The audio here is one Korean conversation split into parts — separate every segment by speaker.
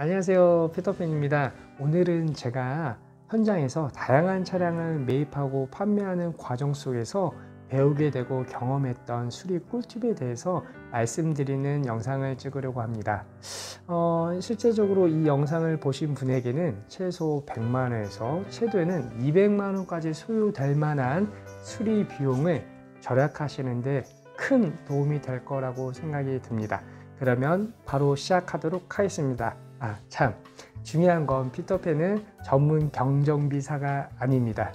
Speaker 1: 안녕하세요, 피터팬입니다. 오늘은 제가 현장에서 다양한 차량을 매입하고 판매하는 과정 속에서 배우게 되고 경험했던 수리 꿀팁에 대해서 말씀드리는 영상을 찍으려고 합니다. 실제적으로 이 영상을 보신 분에게는 최소 100만 원에서 최대는 200만 원까지 소요될 만한 수리 비용을 절약하시는데 큰 도움이 될 거라고 생각이 듭니다. 그러면 바로 시작하도록 하겠습니다. 참 중요한 건 피터팬은 전문 경정비사가 아닙니다.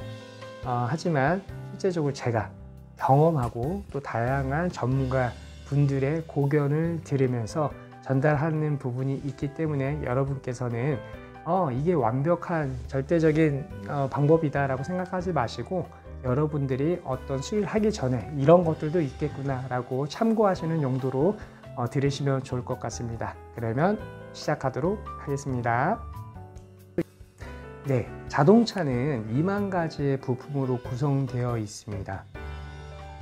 Speaker 1: 하지만 실제적으로 제가 경험하고 또 다양한 전문가 분들의 고견을 들으면서 전달하는 부분이 있기 때문에 여러분께서는 이게 완벽한 절대적인 방법이다 라고 생각하지 마시고, 여러분들이 어떤 수리를 하기 전에 이런 것들도 있겠구나 라고 참고하시는 용도로 들으시면 좋을 것 같습니다. 그러면 시작하도록 하겠습니다. 네, 자동차는 2만 가지의 부품으로 구성되어 있습니다.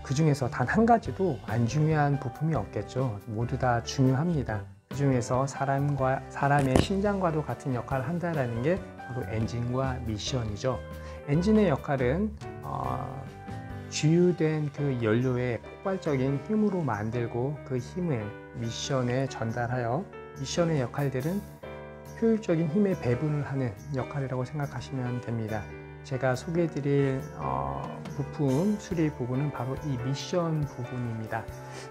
Speaker 1: 그 중에서 단 한 가지도 안 중요한 부품이 없겠죠. 모두 다 중요합니다. 그 중에서 사람의 심장과도 같은 역할을 한다는 게 바로 엔진과 미션이죠. 엔진의 역할은 주유된 그 연료의 폭발적인 힘으로 만들고 그 힘을 미션에 전달하여, 미션의 역할들은 효율적인 힘의 배분을 하는 역할이라고 생각하시면 됩니다. 제가 소개해드릴 부품 수리 부분은 바로 이 미션 부분입니다.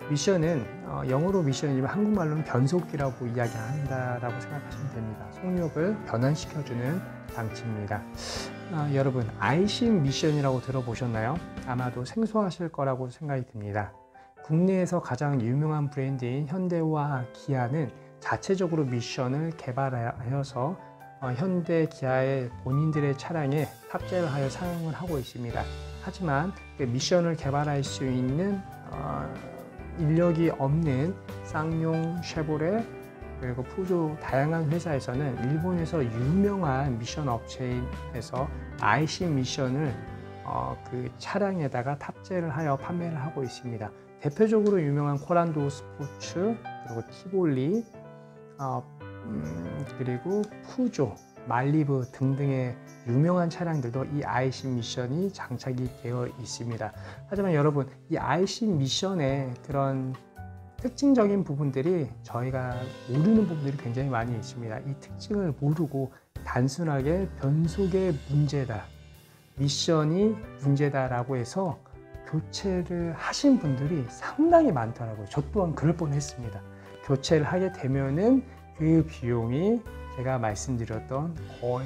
Speaker 1: 미션은 영어로 미션이지만 한국말로는 변속기라고 이야기한다라고 생각하시면 됩니다. 속력을 변환시켜주는 장치입니다. 여러분, 아이싱 미션이라고 들어보셨나요? 아마도 생소하실 거라고 생각이 듭니다. 국내에서 가장 유명한 브랜드인 현대와 기아는 자체적으로 미션을 개발하여서 현대 기아의 본인들의 차량에 탑재를 하여 사용을 하고 있습니다. 하지만 그 미션을 개발할 수 있는 인력이 없는 쌍용, 쉐보레, 그리고 푸조 다양한 회사에서는 일본에서 유명한 미션 업체에서 아이싱 미션을 그 차량에다가 탑재를 하여 판매를 하고 있습니다. 대표적으로 유명한 코란도 스포츠, 그리고 티볼리, 그리고 푸조, 말리부 등등의 유명한 차량들도 이 아이싱 미션이 장착이 되어 있습니다. 하지만 여러분, 이 아이싱 미션의 그런 특징적인 부분들이 저희가 모르는 부분들이 굉장히 많이 있습니다. 이 특징을 모르고 단순하게 변속의 문제다, 미션이 문제다라고 해서 교체를 하신 분들이 상당히 많더라고요. 저 또한 그럴 뻔했습니다. 교체를 하게 되면은 그 비용이 제가 말씀드렸던 거의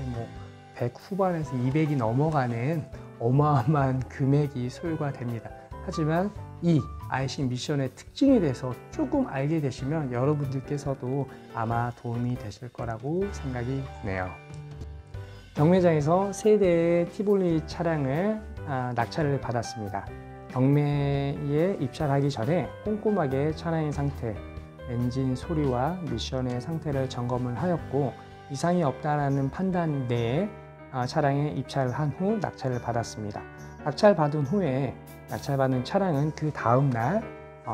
Speaker 1: 100 후반에서 200이 넘어가는 어마어마한 금액이 소요가 됩니다. 하지만 이 아이싱 미션의 특징에 대해서 조금 알게 되시면 여러분들께서도 아마 도움이 되실 거라고 생각이 드네요. 경매장에서 세 대의 티볼리 차량을 낙찰을 받았습니다. 경매에 입찰하기 전에 꼼꼼하게 차량의 상태, 엔진 소리와 미션의 상태를 점검을 하였고, 이상이 없다라는 판단 내에 차량에 입찰을 한 후 낙찰을 받았습니다. 낙찰받은 후에 낙찰받은 차량은 그 다음날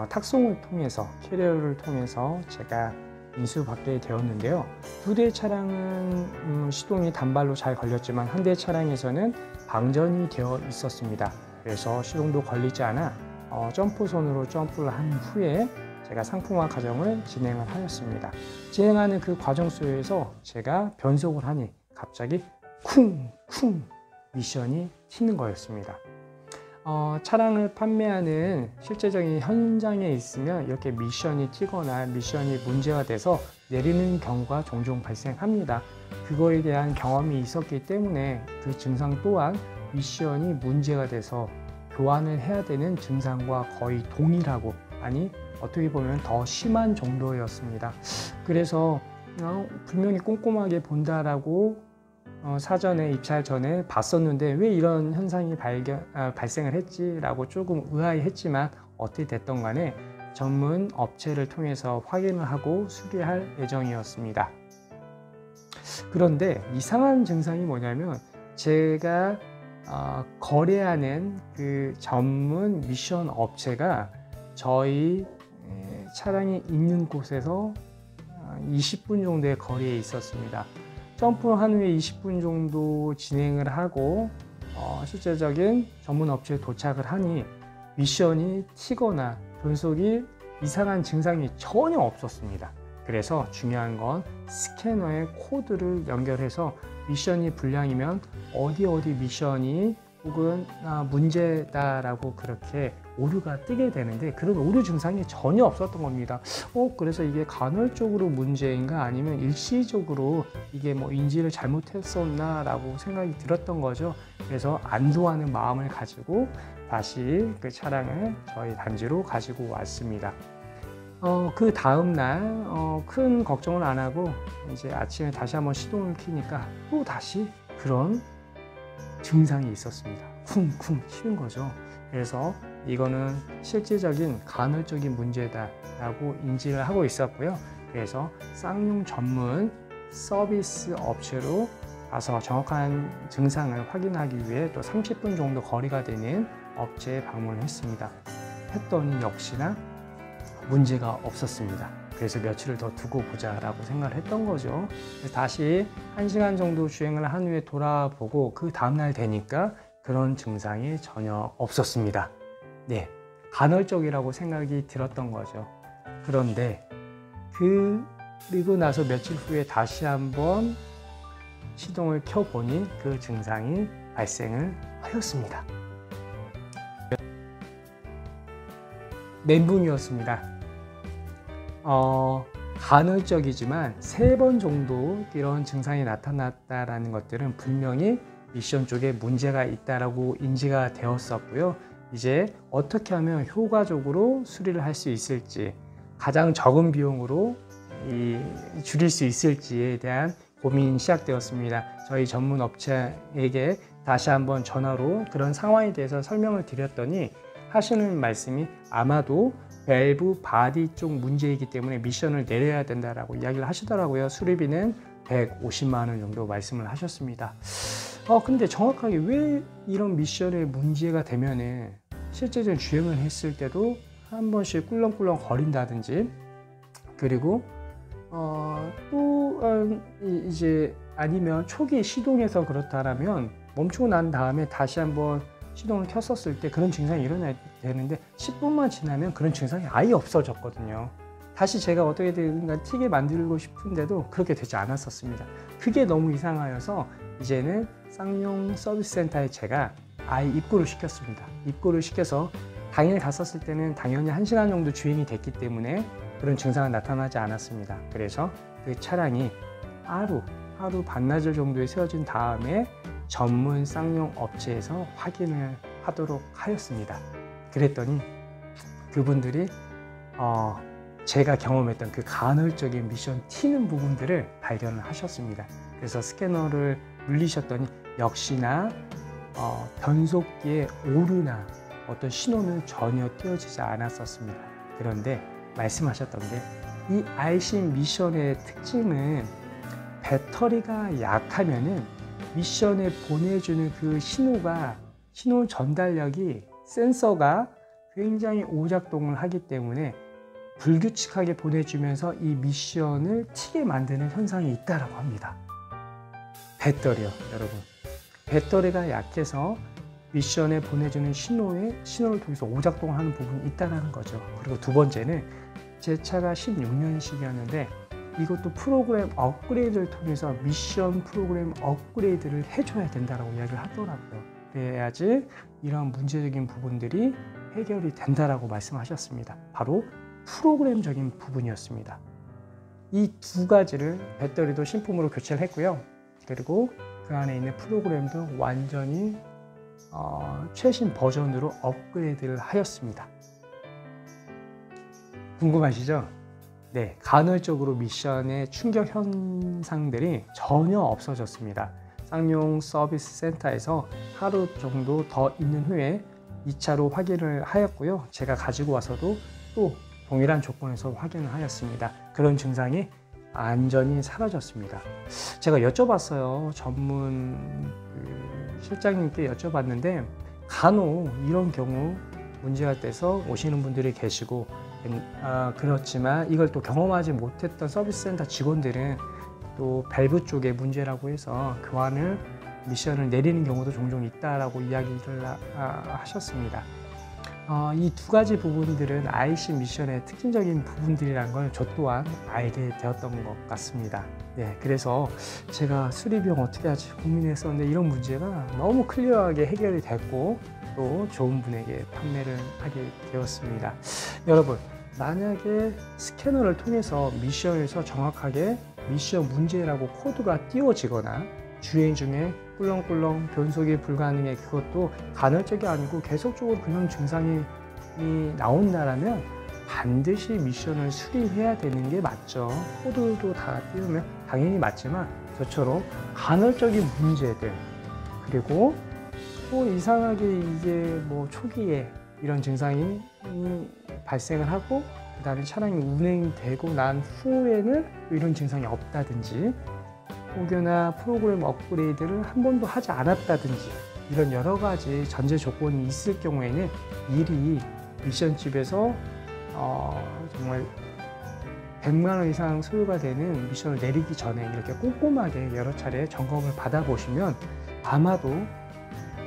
Speaker 1: 탁송을 통해서, 캐리어를 통해서 제가 인수받게 되었는데요. 두 대의 차량은 시동이 단발로 잘 걸렸지만 한 대의 차량에서는 방전이 되어 있었습니다. 그래서 시동도 걸리지 않아 점프선으로 점프를 한 후에 제가 상품화 과정을 진행을 하였습니다. 진행하는 그 과정 속에서 제가 변속을 하니 갑자기 쿵쿵 미션이 튀는 거였습니다. 차량을 판매하는 실제적인 현장에 있으면 이렇게 미션이 튀거나 미션이 문제가 돼서 내리는 경우가 종종 발생합니다. 그거에 대한 경험이 있었기 때문에 그 증상 또한 미션이 문제가 돼서 교환을 해야 되는 증상과 거의 동일하고, 아니 어떻게 보면 더 심한 정도였습니다. 그래서 분명히 꼼꼼하게 본다라고 사전에 입찰 전에 봤었는데 왜 이런 현상이 발생을 했지라고 조금 의아해했지만 어떻게 됐던 간에 전문 업체를 통해서 확인을 하고 수리할 예정이었습니다. 그런데 이상한 증상이 뭐냐면, 제가 거래하는 그 전문 미션 업체가 저희 차량이 있는 곳에서 20분 정도의 거리에 있었습니다. 점프한 후에 20분 정도 진행을 하고 실제적인 전문 업체에 도착을 하니 미션이 튀거나 변속이 이상한 증상이 전혀 없었습니다. 그래서 중요한 건 스캐너에 코드를 연결해서 미션이 불량이면 어디 미션이 혹은 문제다라고 그렇게 오류가 뜨게 되는데 그런 오류 증상이 전혀 없었던 겁니다. 그래서 이게 간헐적으로 문제인가 아니면 일시적으로 이게 뭐 인지를 잘못했었나 라고 생각이 들었던 거죠. 그래서 안도하는 마음을 가지고 다시 그 차량을 저희 단지로 가지고 왔습니다. 그 다음날 큰 걱정을 안 하고 이제 아침에 다시 한번 시동을 켜니까 또 다시 그런 증상이 있었습니다. 쿵쿵 치는 거죠. 그래서 이거는 실질적인 간헐적인 문제다라고 인지를 하고 있었고요. 그래서 쌍용 전문 서비스 업체로 가서 정확한 증상을 확인하기 위해 또 30분 정도 거리가 되는 업체에 방문을 했습니다. 했더니 역시나 문제가 없었습니다. 그래서 며칠을 더 두고 보자 라고 생각을 했던 거죠. 다시 1시간 정도 주행을 한 후에 돌아보고 그 다음날 되니까 그런 증상이 전혀 없었습니다. 네, 간헐적이라고 생각이 들었던 거죠. 그런데 그리고 나서 며칠 후에 다시 한번 시동을 켜보니 그 증상이 발생을 하였습니다. 멘붕이었습니다. 간헐적이지만 3번 정도 이런 증상이 나타났다라는 것들은 분명히 미션 쪽에 문제가 있다라고 인지가 되었었고요. 이제 어떻게 하면 효과적으로 수리를 할 수 있을지, 가장 적은 비용으로 줄일 수 있을지에 대한 고민이 시작되었습니다. 저희 전문 업체에게 다시 한번 전화로 그런 상황에 대해서 설명을 드렸더니 하시는 말씀이 아마도 밸브 바디 쪽 문제이기 때문에 미션을 내려야 된다라고 이야기를 하시더라고요. 수리비는 150만 원 정도 말씀을 하셨습니다. 근데 정확하게 왜 이런 미션에 문제가 되면은 실제적인 주행을 했을 때도 한 번씩 꿀렁꿀렁 거린다든지, 그리고 이제 아니면 초기 시동에서 그렇다면 멈추고 난 다음에 다시 한번 시동을 켰었을 때 그런 증상이 일어나야 되는데 10분만 지나면 그런 증상이 아예 없어졌거든요. 다시 제가 어떻게든 튀게 만들고 싶은데도 그렇게 되지 않았었습니다. 그게 너무 이상하여서 이제는 쌍용 서비스 센터에 제가 아예 입고를 시켰습니다. 입고를 시켜서 당일 갔었을 때는 당연히 1시간 정도 주행이 됐기 때문에 그런 증상은 나타나지 않았습니다. 그래서 그 차량이 하루 반나절 정도에 세워진 다음에 전문 쌍용 업체에서 확인을 하도록 하였습니다. 그랬더니 그분들이 제가 경험했던 그 간헐적인 미션 튀는 부분들을 발견을 하셨습니다. 그래서 스캐너를 눌리셨더니 역시나 변속기의 오류나 어떤 신호는 전혀 띄어지지 않았었습니다. 그런데 말씀하셨던 게 이 아이심 미션의 특징은 배터리가 약하면은 미션에 보내주는 그 신호 전달력이 센서가 굉장히 오작동을 하기 때문에 불규칙하게 보내주면서 이 미션을 튀게 만드는 현상이 있다고 합니다. 배터리요, 여러분. 배터리가 약해서 미션에 보내주는 신호를 통해서 오작동을 하는 부분이 있다는 거죠. 그리고 두 번째는 제 차가 16년식이었는데 이것도 프로그램 업그레이드를 통해서 미션 프로그램 업그레이드를 해줘야 된다고 이야기를 하더라고요. 그래야지 이런 문제적인 부분들이 해결이 된다라고 말씀하셨습니다. 바로 프로그램적인 부분이었습니다. 이 두 가지를 배터리도 신품으로 교체를 했고요. 그리고 그 안에 있는 프로그램도 완전히 최신 버전으로 업그레이드를 하였습니다. 궁금하시죠? 네, 간헐적으로 미션의 충격 현상들이 전혀 없어졌습니다. 쌍용 서비스 센터에서 하루 정도 더 있는 후에 2차로 확인을 하였고요. 제가 가지고 와서도 또 동일한 조건에서 확인을 하였습니다. 그런 증상이 완전히 사라졌습니다. 제가 여쭤봤어요. 전문 실장님께 여쭤봤는데 간혹 이런 경우 문제가 돼서 오시는 분들이 계시고 그렇지만 이걸 또 경험하지 못했던 서비스 센터 직원들은 또 밸브 쪽에 문제라고 해서 교환을 미션을 내리는 경우도 종종 있다라고 이야기를 하셨습니다. 이 두 가지 부분들은 IC 미션의 특징적인 부분들이라는 걸 저 또한 알게 되었던 것 같습니다. 네, 그래서 제가 수리비용 어떻게 하지 고민했었는데 이런 문제가 너무 클리어하게 해결이 됐고 또 좋은 분에게 판매를 하게 되었습니다. 여러분, 만약에 스캐너를 통해서 미션에서 정확하게 미션 문제라고 코드가 띄워지거나 주행 중에 꿀렁꿀렁 변속이 불가능해, 그것도 간헐적이 아니고 계속적으로 그런 증상이 나온다라면 반드시 미션을 수리해야 되는 게 맞죠. 코드도 다 띄우면 당연히 맞지만 저처럼 간헐적인 문제들, 그리고 이상하게 이제 초기에 이런 증상이 발생을 하고 그 다음에 차량이 운행되고 난 후에는 이런 증상이 없다든지, 혹여나 프로그램 업그레이드를 한 번도 하지 않았다든지, 이런 여러 가지 전제 조건이 있을 경우에는 미리 미션집에서 정말 100만 원 이상 소요가 되는 미션을 내리기 전에 이렇게 꼼꼼하게 여러 차례 점검을 받아보시면 아마도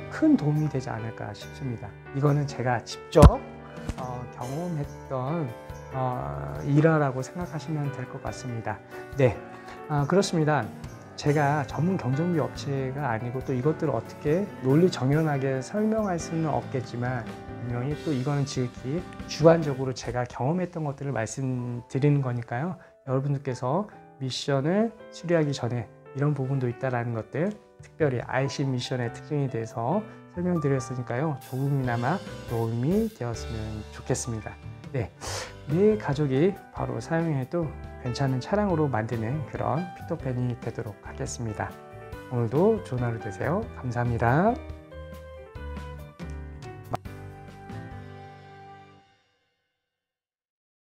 Speaker 1: 큰 도움이 되지 않을까 싶습니다. 이거는 제가 직접 경험했던 일화라고 생각하시면 될 것 같습니다. 네, 그렇습니다. 제가 전문 경정비 업체가 아니고 또 이것들을 어떻게 논리정연하게 설명할 수는 없겠지만, 분명히 또 이거는 지극히 주관적으로 제가 경험했던 것들을 말씀드리는 거니까요. 여러분들께서 미션을 수리하기 전에 이런 부분도 있다라는 것들, 특별히 IC 미션의 특징에 대해서 설명드렸으니까요. 조금이나마 도움이 되었으면 좋겠습니다. 네, 내 가족이 바로 사용해도 괜찮은 차량으로 만드는 그런 피터팬이 되도록 하겠습니다. 오늘도 좋은 하루 되세요. 감사합니다.